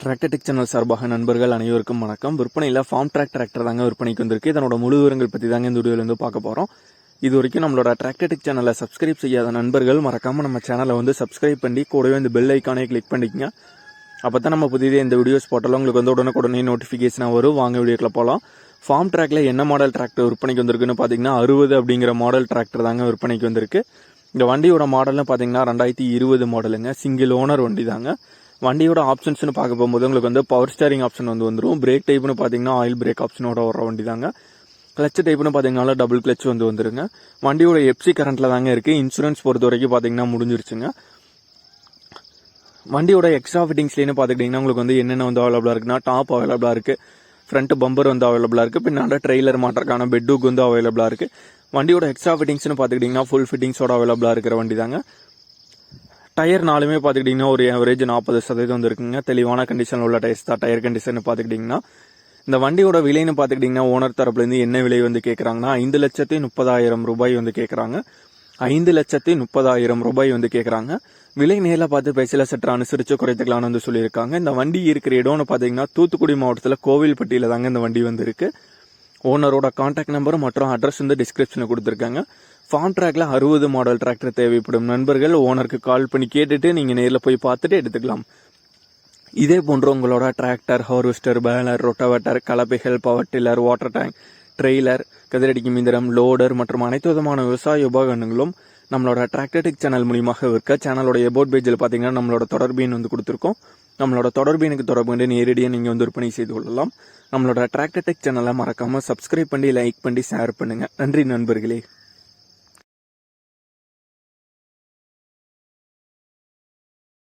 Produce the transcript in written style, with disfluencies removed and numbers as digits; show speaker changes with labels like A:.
A: Tractor tech channel சார்பாக நண்பர்கள் அனைவருக்கும் வணக்கம். விற்பனையில் ஃபார்ம் ட்ராக் டிராக்டர் தாங்க விற்பனைக்கு வந்திருக்கு. இதனோட முழு விவரங்கள் பற்றி தாங்க இந்த வீடியோவில் பார்க்க போகிறோம். இது வரைக்கும் நம்மளோட டிராக்டர் டெக் சேனலை சப்ஸ்கிரைப் செய்யாத நண்பர்கள் மறக்காமல் நம்ம சேனலை சப்ஸ்கிரைப் பண்ணி கூடவே இந்த பெல் ஐக்கானே கிளிக் பண்ணிக்கங்க. அப்போ தான் நம்ம புதிய இந்த வீடியோஸ் போட்டாலும் உங்களுக்கு உடனுக்குடனே நோட்டிஃபிகேஷனாக வரும். வாங்க வீடியோக்கில் போகலாம். ஃபார்ம் ட்ராக்ல என்ன மாடல் டிராக்டர் விற்பனைக்கு வந்திருக்குன்னு பார்த்தீங்கன்னா 60 அப்படிங்கிற மாடல் டிராக்டர் தாங்க விற்பனைக்கு வந்திருக்கு. இந்த வண்டியோட மாடல்னு பார்த்தீங்கன்னா 2020 மாடலுங்க. சிங்கிள் ஓனர் வண்டி தாங்க. வண்டியோட ஆப்ஷன்ஸ்னு பார்க்க போகும்போது உங்களுக்கு பவர் ஸ்டேரிங் ஆப்ஷன் வந்துடும். பிரேக் டைப்னு பார்த்தீங்கன்னா ஆயில் பிரேக் ஆப்ஷனோட வர வண்டி தாங்க. கிளச் டைப்னு பார்த்தீங்கன்னா டபுள் கிளச் வந்துருங்க. வண்டியோட எஃப்சி கரண்ட்ல தாங்க இருக்கு. இன்சூரன்ஸ் பொறுத்த வரைக்கும் பார்த்தீங்கன்னா முடிஞ்சிருச்சுங்க. வண்டியோட எக்ஸ்ட்ரா ஃபிட்டிங்ஸ்லேன்னு பார்த்துக்கிட்டிங்கன்னா உங்களுக்கு என்னென்ன அவைலபிளாக இருக்குன்னா டாப் அவைலபிளாக இருக்கு, ஃப்ரண்ட் பம்பர் அவைலபிளாக இருக்கு, பின்னாடி ட்ரெய்லர் மாட்டுறதுக்கான பெட்டுக்கு அவைலபிளாக இருக்கு. வண்டியோட எக்ஸ்ட்ரா ஃபிட்டிங்ஸ்னு பார்த்துக்கிட்டிங்கன்னா ஃபுல் ஃபிட்டிங்ஸோட அவைலபிளாக இருக்கிற வண்டி தாங்க. டயர் நாலுமே பார்த்துக்கிட்டிங்கன்னா ஒரு ஆவரேஜ் 40% வந்துருக்குங்க. தெளிவான கண்டிஷன் உள்ள டயர்ஸ் தான். டயர் கண்டிஷன் பார்த்துக்கிட்டிங்கன்னா இந்த வண்டியோட விலைன்னு பார்த்துக்கிட்டிங்கன்னா ஓனர் தரப்புலேருந்து என்ன விலை கேட்குறாங்கன்னா 5,30,000 ரூபாய் கேட்குறாங்க. 5,30,000 ரூபாய் கேட்குறாங்க. விலை நேரில் பார்த்து பேசல சற்று அனுசரித்து குறைத்துக்கலாம்னு சொல்லியிருக்காங்க. இந்த வண்டி இருக்கிற இடம்னு பார்த்தீங்கன்னா தூத்துக்குடி மாவட்டத்தில் கோவில்பட்டியில் தாங்க இந்த வண்டி இருக்கு. ஓனரோட கான்டாக்ட் நம்பர் மற்றும் அட்ரஸ் டிஸ்கிரிப்ஷனில் கொடுத்துருக்காங்க. ஃபார்ம் ட்ராக்ல 60 மாடல் டிராக்டர் தேவைப்படும் நண்பர்கள் ஓனருக்கு கால் பண்ணி கேட்டுட்டு நீங்க நேரில் போய் பார்த்துட்டு எடுத்துக்கலாம். இதே போன்ற உங்களோட டிராக்டர், ஹார்வெஸ்டர், பேலர், ரொட்டவேட்டர், கலப்பைகள், power tiller, water tank, trailer, கதிரடிக்கும் இயந்திரம், லோடர் மற்றும் அனைத்து விதமான விவசாய உபகரணங்களும் நம்மளோட டிராக்டர் டெக் சேனல் மூலியமாக விற்க சேனலோட எபோட் பேஜில் பார்த்தீங்கன்னா நம்மளோட தொடர்பு எண் கொடுத்துருக்கோம். நம்மளோட தொடர்பு எனக்கு தொடர்பு கொண்டு நேரடியாக நீங்கள் விற்பனை செய்து கொள்ளலாம். நம்மளோட டிராக்டர் டெக் சேனலை மறக்காம சப்ஸ்கிரைப் பண்ணி லைக் பண்ணி ஷேர் பண்ணுங்க. நன்றி நண்பர்களே.